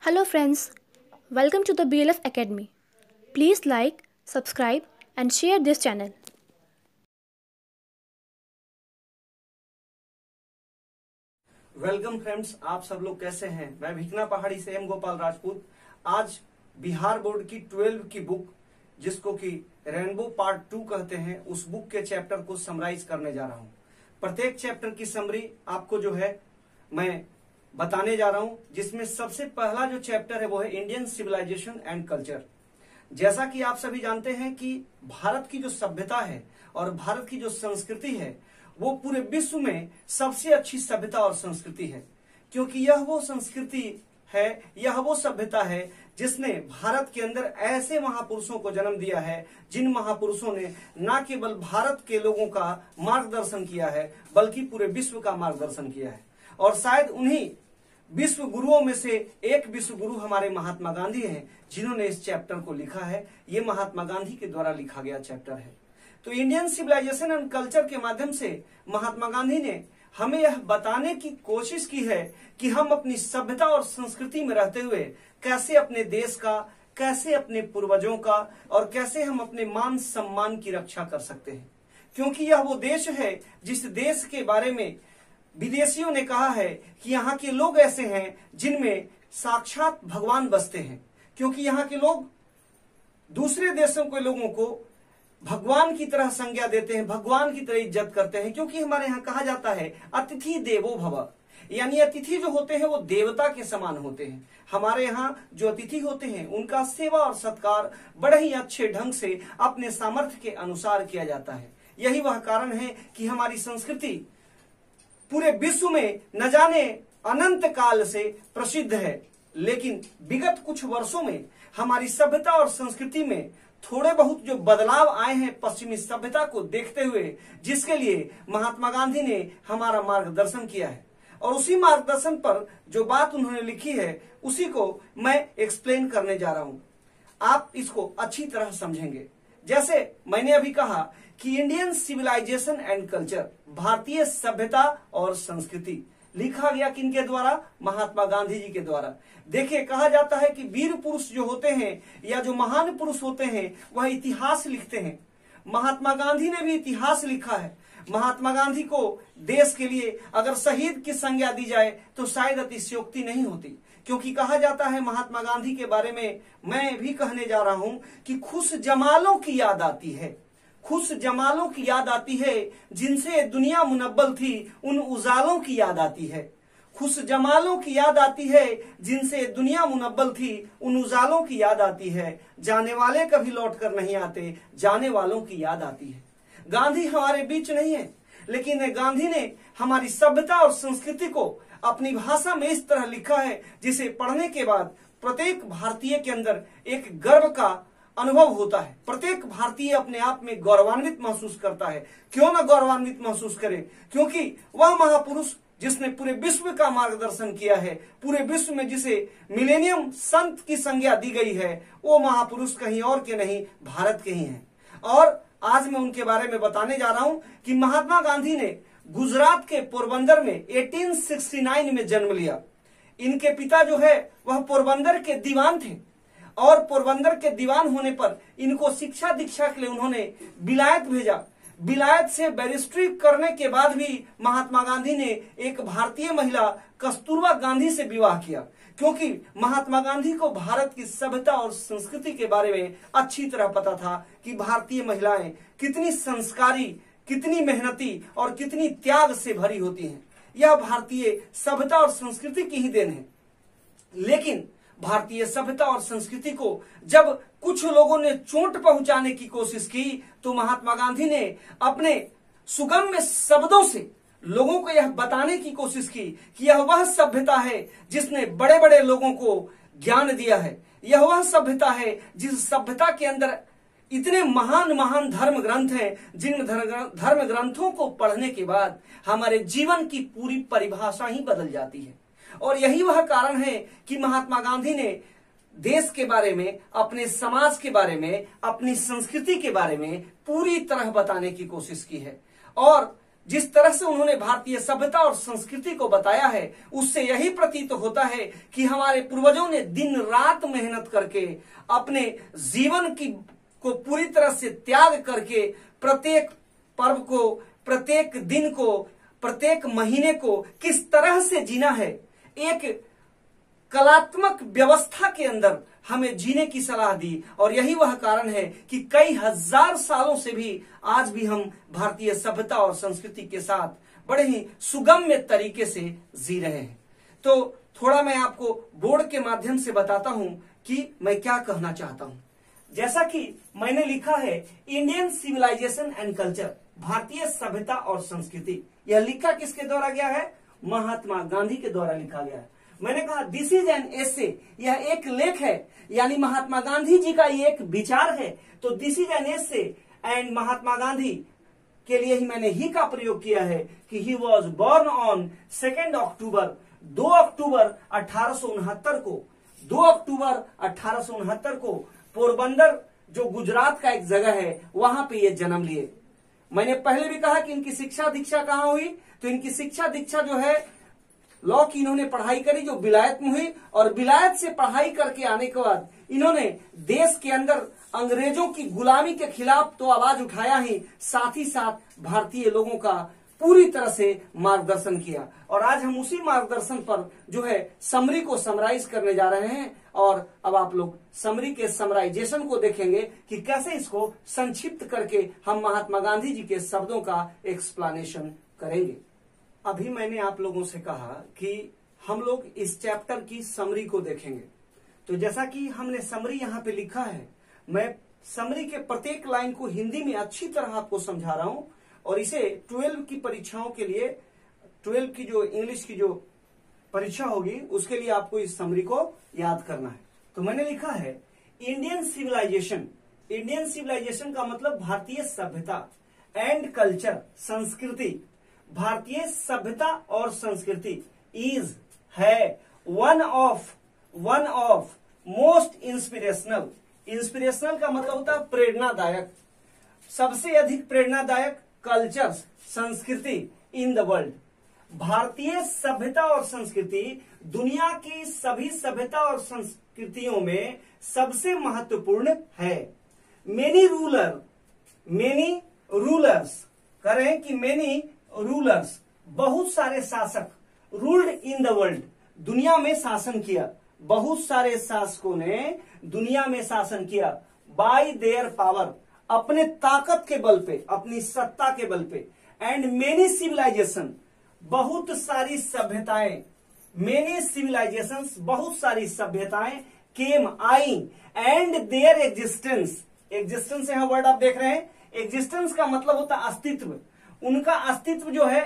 Hello friends, welcome to the BLF Academy. Please like, subscribe and share this channel. Welcome friends, आप सब लोग कैसे हैं। मैं भिकना पहाड़ी से एम गोपाल राजपूत आज बिहार बोर्ड की 12 की बुक जिसको कि रेनबो पार्ट 2 कहते हैं, उस बुक के चैप्टर को समराइज करने जा रहा हूं। प्रत्येक चैप्टर की समरी आपको जो है मैं बताने जा रहा हूं, जिसमें सबसे पहला जो चैप्टर है वो है इंडियन सिविलाइजेशन एंड कल्चर। जैसा कि आप सभी जानते हैं कि भारत की जो सभ्यता है और भारत की जो संस्कृति है वो पूरे विश्व में सबसे अच्छी सभ्यता और संस्कृति है, क्योंकि यह वो संस्कृति है, यह वो सभ्यता है जिसने भारत के अंदर ऐसे महापुरुषों को जन्म दिया है जिन महापुरुषों ने न केवल भारत के लोगों का मार्गदर्शन किया है बल्कि पूरे विश्व का मार्गदर्शन किया है। और शायद उन्हीं विश्व गुरुओं में से एक विश्व गुरु हमारे महात्मा गांधी हैं, जिन्होंने इस चैप्टर को लिखा है। ये महात्मा गांधी के द्वारा लिखा गया चैप्टर है। तो इंडियन सिविलाइजेशन एंड कल्चर के माध्यम से महात्मा गांधी ने हमें यह बताने की कोशिश की है कि हम अपनी सभ्यता और संस्कृति में रहते हुए कैसे अपने देश का, कैसे अपने पूर्वजों का और कैसे हम अपने मान सम्मान की रक्षा कर सकते हैं, क्योंकि यह वो देश है जिस देश के बारे में विदेशियों ने कहा है कि यहाँ के लोग ऐसे हैं जिनमें साक्षात भगवान बसते हैं, क्योंकि यहाँ के लोग दूसरे देशों के लोगों को भगवान की तरह संज्ञा देते हैं, भगवान की तरह इज्जत करते हैं। क्योंकि हमारे यहाँ कहा जाता है अतिथि देवो भव, यानी अतिथि जो होते हैं वो देवता के समान होते हैं। हमारे यहाँ जो अतिथि होते हैं उनका सेवा और सत्कार बड़े ही अच्छे ढंग से अपने सामर्थ्य के अनुसार किया जाता है। यही वह कारण है कि हमारी संस्कृति पूरे विश्व में न जाने अनंत काल से प्रसिद्ध है, लेकिन विगत कुछ वर्षों में हमारी सभ्यता और संस्कृति में थोड़े बहुत जो बदलाव आए हैं पश्चिमी सभ्यता को देखते हुए, जिसके लिए महात्मा गांधी ने हमारा मार्गदर्शन किया है। और उसी मार्गदर्शन पर जो बात उन्होंने लिखी है उसी को मैं एक्सप्लेन करने जा रहा हूं। आप इसको अच्छी तरह समझेंगे। जैसे मैंने अभी कहा कि इंडियन सिविलाइजेशन एंड कल्चर, भारतीय सभ्यता और संस्कृति, लिखा गया किनके द्वारा? महात्मा गांधी जी के द्वारा। देखिए, कहा जाता है कि वीर पुरुष जो होते हैं या जो महान पुरुष होते हैं वह इतिहास लिखते हैं। महात्मा गांधी ने भी इतिहास लिखा है। महात्मा गांधी को देश के लिए अगर शहीद की संज्ञा दी जाए तो शायद अतिशयोक्ति नहीं होती, क्योंकि कहा जाता है महात्मा गांधी के बारे में, मैं भी कहने जा रहा हूं कि खुश जमालों की याद आती है, खुश जमालों की याद आती है, जिनसे दुनिया मुनव्वल थी उन उजालों की याद आती है। खुश जमालों की याद आती है, जिनसे दुनिया मुनव्वल थी उन उजालों की याद आती है। जाने वाले कभी लौट कर नहीं आते, जाने वालों की याद आती है। गांधी हमारे बीच नहीं है, लेकिन गांधी ने हमारी सभ्यता और संस्कृति को अपनी भाषा में इस तरह लिखा है जिसे पढ़ने के बाद प्रत्येक भारतीय के अंदर एक गर्व का अनुभव होता है। प्रत्येक भारतीय अपने आप में गौरवान्वित महसूस करता है। क्यों ना गौरवान्वित महसूस करे? क्योंकि वह महापुरुष जिसने पूरे विश्व का मार्गदर्शन किया है, पूरे विश्व में जिसे मिलेनियम संत की संज्ञा दी गई है, वो महापुरुष कहीं और के नहीं, भारत के ही हैं। और आज मैं उनके बारे में बताने जा रहा हूं कि महात्मा गांधी ने गुजरात के पोरबंदर में 1869 में जन्म लिया। इनके पिता जो है वह पोरबंदर के दीवान थे, और पोरबंदर के दीवान होने पर इनको शिक्षा दीक्षा के लिए उन्होंने विलायत भेजा। विलायत से बैरिस्ट्री करने के बाद भी महात्मा गांधी ने एक भारतीय महिला कस्तूरबा गांधी से विवाह किया, क्योंकि महात्मा गांधी को भारत की सभ्यता और संस्कृति के बारे में अच्छी तरह पता था कि भारतीय महिलाएं कितनी संस्कारी, कितनी मेहनती और कितनी त्याग से भरी होती हैं। यह भारतीय सभ्यता और संस्कृति की ही देन है। लेकिन भारतीय सभ्यता और संस्कृति को जब कुछ लोगों ने चोट पहुंचाने की कोशिश की तो महात्मा गांधी ने अपने सुगम्य शब्दों से लोगों को यह बताने की कोशिश की कि यह वह सभ्यता है जिसने बड़े बड़े लोगों को ज्ञान दिया है। यह वह सभ्यता है जिस सभ्यता के अंदर इतने महान महान धर्म ग्रंथ हैं, जिन धर्म ग्रंथों को पढ़ने के बाद हमारे जीवन की पूरी परिभाषा ही बदल जाती है। और यही वह कारण है कि महात्मा गांधी ने देश के बारे में, अपने समाज के बारे में, अपनी संस्कृति के बारे में पूरी तरह बताने की कोशिश की है। और जिस तरह से उन्होंने भारतीय सभ्यता और संस्कृति को बताया है, उससे यही प्रतीत होता है कि हमारे पूर्वजों ने दिन रात मेहनत करके अपने जीवन को पूरी तरह से त्याग करके प्रत्येक पर्व को, प्रत्येक दिन को, प्रत्येक महीने को किस तरह से जीना है, एक कलात्मक व्यवस्था के अंदर हमें जीने की सलाह दी। और यही वह कारण है कि कई हजार सालों से भी आज भी हम भारतीय सभ्यता और संस्कृति के साथ बड़े ही सुगम्य तरीके से जी रहे हैं। तो थोड़ा मैं आपको बोर्ड के माध्यम से बताता हूं कि मैं क्या कहना चाहता हूं। जैसा कि मैंने लिखा है इंडियन सिविलाइजेशन एंड कल्चर, भारतीय सभ्यता और संस्कृति, यह लिखा किसके द्वारा गया है? महात्मा गांधी के द्वारा लिखा गया है। मैंने कहा दिस इज एन एसे, यह एक लेख है, यानी महात्मा गांधी जी का ये एक विचार है। तो this is an essay and Mahatma Gandhi के लिए ही मैंने ही का प्रयोग किया है कि ही वॉज बॉर्न ऑन 2 अक्टूबर, 2 अक्टूबर 1869 को, 2 अक्टूबर 1869 को पोरबंदर जो गुजरात का एक जगह है वहां पे ये जन्म लिए। मैंने पहले भी कहा कि इनकी शिक्षा दीक्षा कहां हुई, तो इनकी शिक्षा दीक्षा जो है लॉ की इन्होंने पढ़ाई करी जो विलायत में हुई, और विलायत से पढ़ाई करके आने के बाद इन्होंने देश के अंदर अंग्रेजों की गुलामी के खिलाफ तो आवाज उठाया ही, साथ ही साथ भारतीय लोगों का पूरी तरह से मार्गदर्शन किया। और आज हम उसी मार्गदर्शन पर जो है समरी को समराइज करने जा रहे हैं। और अब आप लोग समरी के समराइजेशन को देखेंगे कि कैसे इसको संक्षिप्त करके हम महात्मा गांधी जी के शब्दों का एक्सप्लेनेशन करेंगे। अभी मैंने आप लोगों से कहा कि हम लोग इस चैप्टर की समरी को देखेंगे। तो जैसा कि हमने समरी यहाँ पे लिखा है, मैं समरी के प्रत्येक लाइन को हिंदी में अच्छी तरह आपको समझा रहा हूं, और इसे 12 की परीक्षाओं के लिए, 12 की जो इंग्लिश की जो परीक्षा होगी उसके लिए आपको इस समरी को याद करना है। तो मैंने लिखा है इंडियन सिविलाइजेशन, इंडियन सिविलाइजेशन का मतलब भारतीय सभ्यता, एंड कल्चर, संस्कृति, भारतीय सभ्यता और संस्कृति इज है one of most inspirational, inspirational का मतलब होता है प्रेरणादायक, सबसे अधिक प्रेरणादायक कल्चर्स, संस्कृति इन द वर्ल्ड। भारतीय सभ्यता और संस्कृति दुनिया की सभी सभ्यता और संस्कृतियों में सबसे महत्वपूर्ण है। मेनी रूलर्स करें कि मेनी रूलर्स, बहुत सारे शासक, रूल्ड इन द वर्ल्ड, दुनिया में शासन किया, बहुत सारे शासकों ने दुनिया में शासन किया, बाय देयर पावर, अपने ताकत के बल पे, अपनी सत्ता के बल पे, एंड मेनी सिविलाइजेशन, बहुत सारी सभ्यताएं, मेनी सिविलाइजेशंस, बहुत सारी सभ्यताएं केम आई, एंड देयर एग्जिस्टेंस, एग्जिस्टेंस यहां वर्ड आप देख रहे हैं, एग्जिस्टेंस का मतलब होता है अस्तित्व, उनका अस्तित्व जो है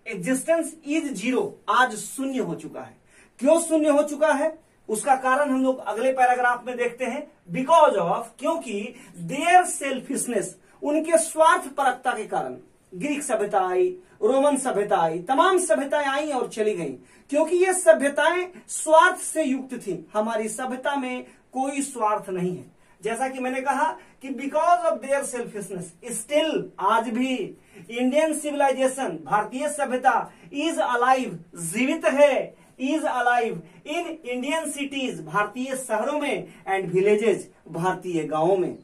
एग्जिस्टेंस इज जीरो, आज शून्य हो चुका है। क्यों शून्य हो चुका है उसका कारण हम लोग अगले पैराग्राफ में देखते हैं। बिकॉज ऑफ, क्योंकि देयर सेल्फिशनेस, उनके स्वार्थ परकता के कारण ग्रीक सभ्यता आई, रोमन सभ्यता आई, तमाम सभ्यताएं आई और चली गई, क्योंकि ये सभ्यताएं स्वार्थ से युक्त थी। हमारी सभ्यता में कोई स्वार्थ नहीं है। जैसा कि मैंने कहा कि because of their selfishness, still आज भी इंडियन सिविलाइजेशन, भारतीय सभ्यता इज अलाइव, जीवित है, is alive in Indian cities, भारतीय शहरों में, एंड विलेजेज, भारतीय गांवों में।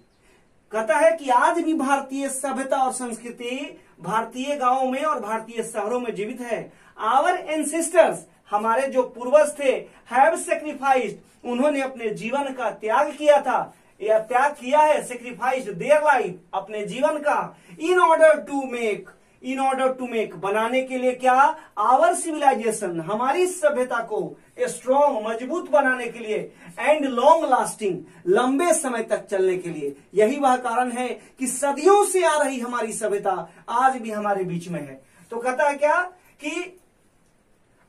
कहता है कि आज भी भारतीय सभ्यता और संस्कृति भारतीय गांवों में और भारतीय शहरों में जीवित है। आवर एंसेस्टर्स, हमारे जो पूर्वज थे, हैव सेक्रीफाइस्ड, उन्होंने अपने जीवन का त्याग किया था, या त्याग किया है, सेक्रीफाइस्ड देयर लाइफ, अपने जीवन का, इन ऑर्डर टू मेक, बनाने के लिए क्या, आवर सिविलाइजेशन, हमारी सभ्यता को स्ट्रॉन्ग, मजबूत बनाने के लिए, एंड लॉन्ग लास्टिंग, लंबे समय तक चलने के लिए। यही वह कारण है कि सदियों से आ रही हमारी सभ्यता आज भी हमारे बीच में है। तो कहता है क्या कि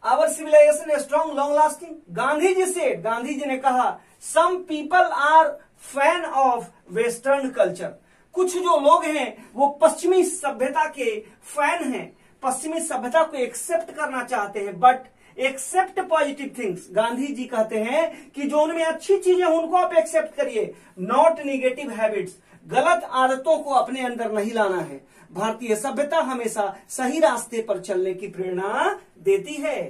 our civilisation strong long lasting. Gandhi ji ने कहा some people are fan of western culture, कुछ जो लोग हैं वो पश्चिमी सभ्यता के फैन हैं, पश्चिमी सभ्यता को एक्सेप्ट करना चाहते हैं, but accept positive things. Gandhi ji कहते हैं कि जो उनमें अच्छी चीजें उनको आप एक्सेप्ट करिए, नॉट निगेटिव हैबिट्स, गलत आदतों को अपने अंदर नहीं लाना है। भारतीय सभ्यता हमेशा सही रास्ते पर चलने की प्रेरणा देती है।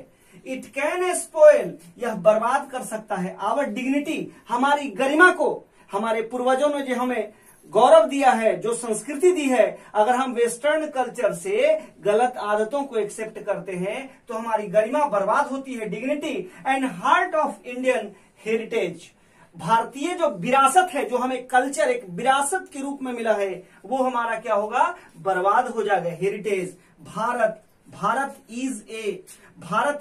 इट कैन स्पॉइल, यह बर्बाद कर सकता है, आवर डिग्निटी, हमारी गरिमा को। हमारे पूर्वजों ने जो हमें गौरव दिया है, जो संस्कृति दी है, अगर हम वेस्टर्न कल्चर से गलत आदतों को एक्सेप्ट करते हैं तो हमारी गरिमा बर्बाद होती है। Dignity and heart of Indian heritage, भारतीय जो विरासत है, जो हमें कल्चर एक विरासत के रूप में मिला है, वो हमारा क्या होगा, बर्बाद हो जाएगा। Heritage, Bharat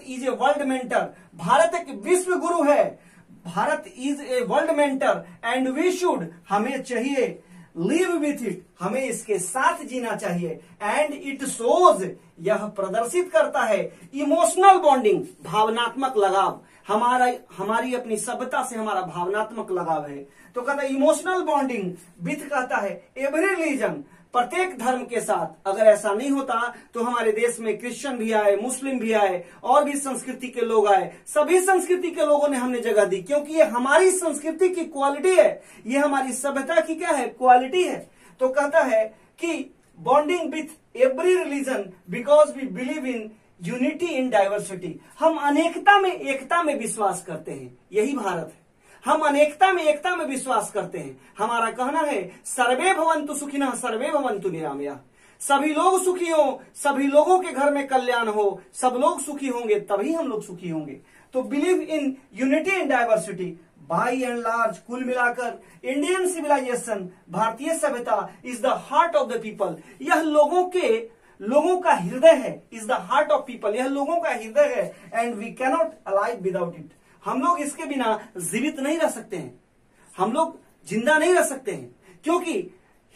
is a world mentor, Bharat एक विश्व गुरु है, Bharat is a world mentor and we should, हमें चाहिए, लिव विथ इट, हमें इसके साथ जीना चाहिए। एंड इट शोज, यह प्रदर्शित करता है, इमोशनल बॉन्डिंग, भावनात्मक लगाव, हमारी अपनी सभ्यता से हमारा भावनात्मक लगाव है। तो कहता है इमोशनल बॉन्डिंग विथ, कहता है एवरी रिलीजन, प्रत्येक धर्म के साथ। अगर ऐसा नहीं होता तो हमारे देश में क्रिश्चियन भी आए, मुस्लिम भी आए, और भी संस्कृति के लोग आए, सभी संस्कृति के लोगों ने हमने जगह दी, क्योंकि ये हमारी संस्कृति की क्वालिटी है, ये हमारी सभ्यता की क्या है, क्वालिटी है। तो कहता है कि bonding with every religion because we believe in unity in diversity, हम अनेकता में एकता में विश्वास करते हैं, यही भारत है। हम अनेकता में एकता में विश्वास करते हैं। हमारा कहना है सर्वे भवन्तु सुखिनः सर्वे भवन्तु निरामयाः, सभी लोग सुखी हो, सभी लोगों के घर में कल्याण हो, सब लोग सुखी होंगे तभी हम लोग सुखी होंगे। तो believe in unity in diversity, by and large, कुल मिलाकर इंडियन सिविलाइजेशन, भारतीय सभ्यता is the heart of the people, यह लोगों का हृदय है, is the heart of people, यह लोगों का हृदय है। And we cannot alive without it, हम लोग इसके बिना जीवित नहीं रह सकते हैं, हम लोग जिंदा नहीं रह सकते हैं, क्योंकि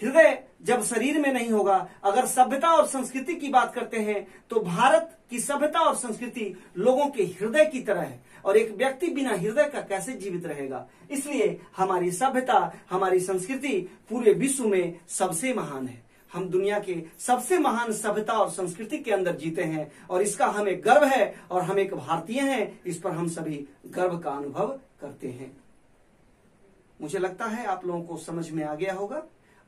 हृदय जब शरीर में नहीं होगा। अगर सभ्यता और संस्कृति की बात करते हैं तो भारत की सभ्यता और संस्कृति लोगों के हृदय की तरह है, और एक व्यक्ति बिना हृदय का कैसे जीवित रहेगा। इसलिए हमारी सभ्यता, हमारी संस्कृति पूरे विश्व में सबसे महान है। हम दुनिया के सबसे महान सभ्यता और संस्कृति के अंदर जीते हैं, और इसका हमें गर्व है, और हम एक भारतीय हैं, इस पर हम सभी गर्व का अनुभव करते हैं। मुझे लगता है आप लोगों को समझ में आ गया होगा।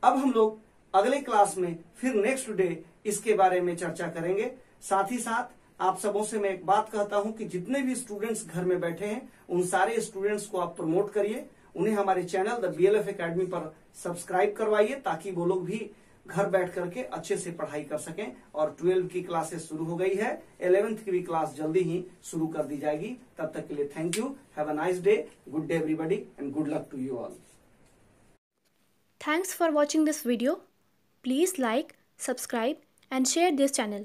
अब हम लोग अगले क्लास में फिर नेक्स्ट डे इसके बारे में चर्चा करेंगे। साथ ही साथ आप सबों से मैं एक बात कहता हूं कि जितने भी स्टूडेंट्स घर में बैठे हैं उन सारे स्टूडेंट्स को आप प्रमोट करिए, उन्हें हमारे चैनल द BLF एकेडमी पर सब्सक्राइब करवाइए, ताकि वो लोग भी घर बैठ करके अच्छे से पढ़ाई कर सकें। और 12 की क्लासेस शुरू हो गई है, 11th की भी क्लास जल्दी ही शुरू कर दी जाएगी। तब तक के लिए thank you, have a nice day, good day everybody and good luck to you all. Thanks for watching this video. Please like, subscribe and share this channel.